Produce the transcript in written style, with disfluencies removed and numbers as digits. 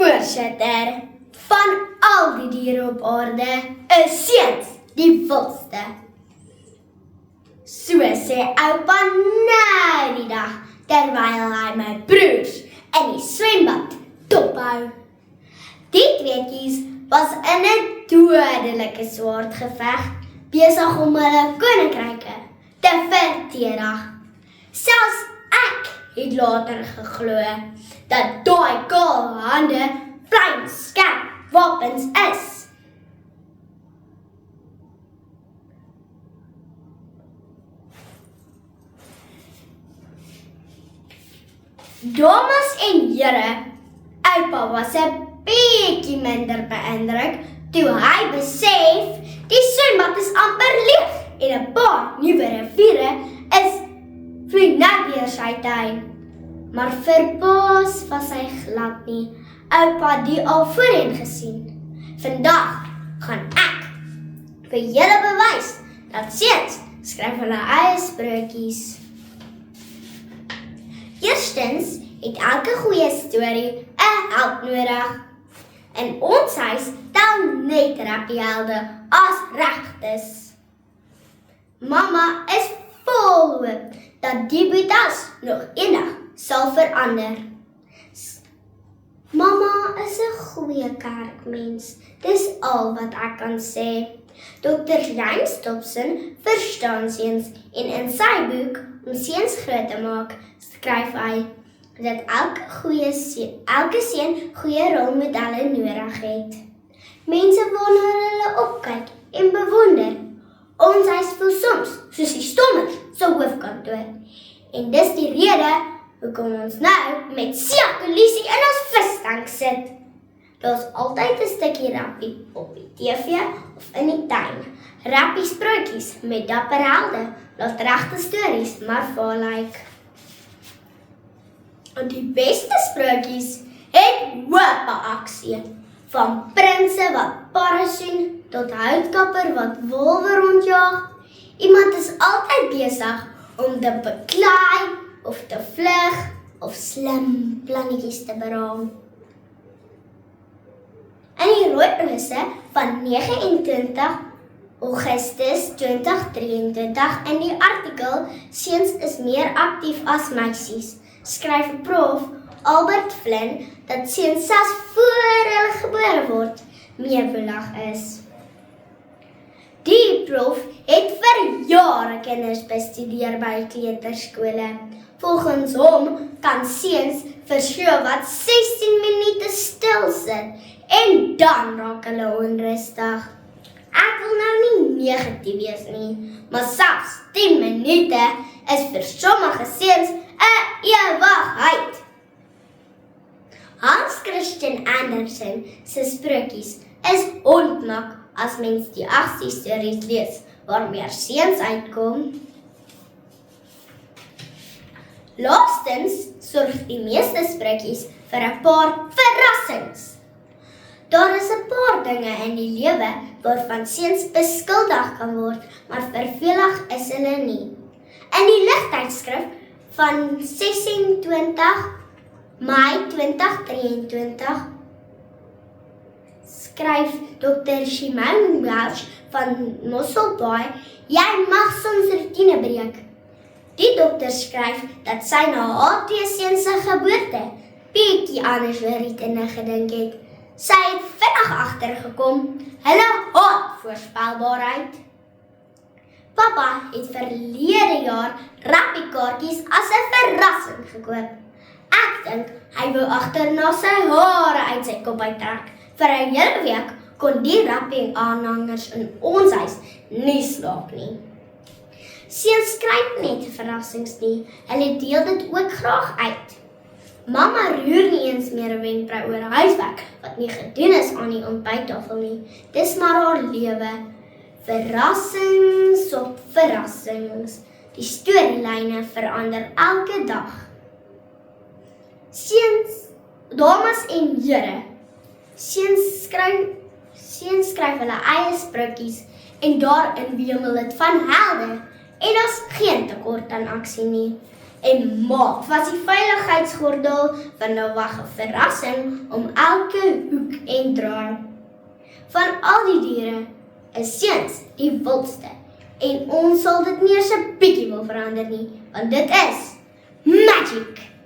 Voorsitter, van al die diere op aarde is seuns die wilste. So sê oupa nou die dag, terwyl hy my broers in die swembad dophou. Die tweeetjies was in 'n dodelike swaardgeveg, besig om hulle koninkryke te verdedig. Selfs ek het later geglo dat daai kaal hande fyn skerp wapens is. Dames en here, oupa was 'n bietjie minder beïndruk toe hy besef die swembad is amper leeg en 'n paar nuwe riviere is vloei net deur sy tuin. Maar verbaas was hy glad nie. Oupa het die al voorheen gesien. Vandag gaan ek vir julle bewys dat seuns skryf hulle eie sprokies. Eerstens het elke goeie storie 'n held nodig. In ons huis tel net rappiehelde as regtes. Mamma is vol hoop dat die boetas nog eendag sal verander. Mamma is 'n goeie kerkmens, dis al wat ek kan sê. Dr. James Dobson verstaan seuns en in sy boek om seuns groot te maak, skryf hy dat elke seun goeie rolmodelle nodig het. Mense waarna hulle opkyk en bewonder. Ons huis voel soms soos die stommers se hoofkantoor. En dis die rede hoekom ons nou met siakolisie in ons vistank sit. Daar's altyd 'n stukkie rappie op die TV of in die tuin. Rappie sprokies met dapper helde, laat regte stories maar vaar lyk. En die beste sprokies het hoop aksie. Van prinse wat parasoen tot houtkapper wat wolwe rondjaag. Iemand is altyd besig om te beklei of te vlug of slim plannetjies te beraam. In die Rooirose van 29 Augustus 2023 in die artikel "Seuns is meer aktief as meisies", skryf Prof. Albert Flynn dat seuns selfs voor hulle gebore word meewoelig is. Die prof het vir jare kinders bestudeer by kleuterskole. Volgens hom kan seuns vir so wat 16 minute stil sit en dan raak hulle onrustig. Ek wil nou nie negatief wees nie, maar selfs 10 minute is vir sommige seuns 'n ewigheid. Hans Christian Andersen se sprokies is ontmak as mens die 8 stories lees waar meer seuns uitkom. Laastens sorg die meeste sprokies vir 'n paar verrassings. Daar is 'n paar dinge in die lewe waarvan seuns beskuldig kan word, maar vervelig is hulle nie. In die ligtydskrif van 26 Mei 2023 skryf Dr. Shimon Welch van Mosselbaai, jy mag soms rutine breek. Die dokter skryf dat sy na haar twee seuns se geboorte bietjie anders oor rutine gedink het. Sy het vinnig agtergekom, hulle haat voorspelbaarheid. Papa het verlede jaar rappiekaartjies as 'n verrassing gekoop. Ek dink hy wou agterna sy hare uit sy kop uittrek. Vir 'n hele week kon die rappie aanhangers in ons huis nie slaap nie. Seuns skryf net verrassings nie, hulle deel dit ook graag uit. Mamma roer nie eens meer 'n wenkbrau oor huiswerk wat nie gedoen is aan die ontbyttafel nie. Dis maar haar lewe. Verrassings op verrassings. Die storielyne verander elke dag. Seuns, dames en here. Seuns skryf hulle eie sprokies en daarin wemel dit van helde en daar's geen tekort aan aksie nie. En maak vas die veiligheidsgordel van Noag 'n verrassing om elke hoek en draai. Van al die diere is seuns die wildste en ons sal dit nie eens 'n bietjie wil verander nie, want dit is magic.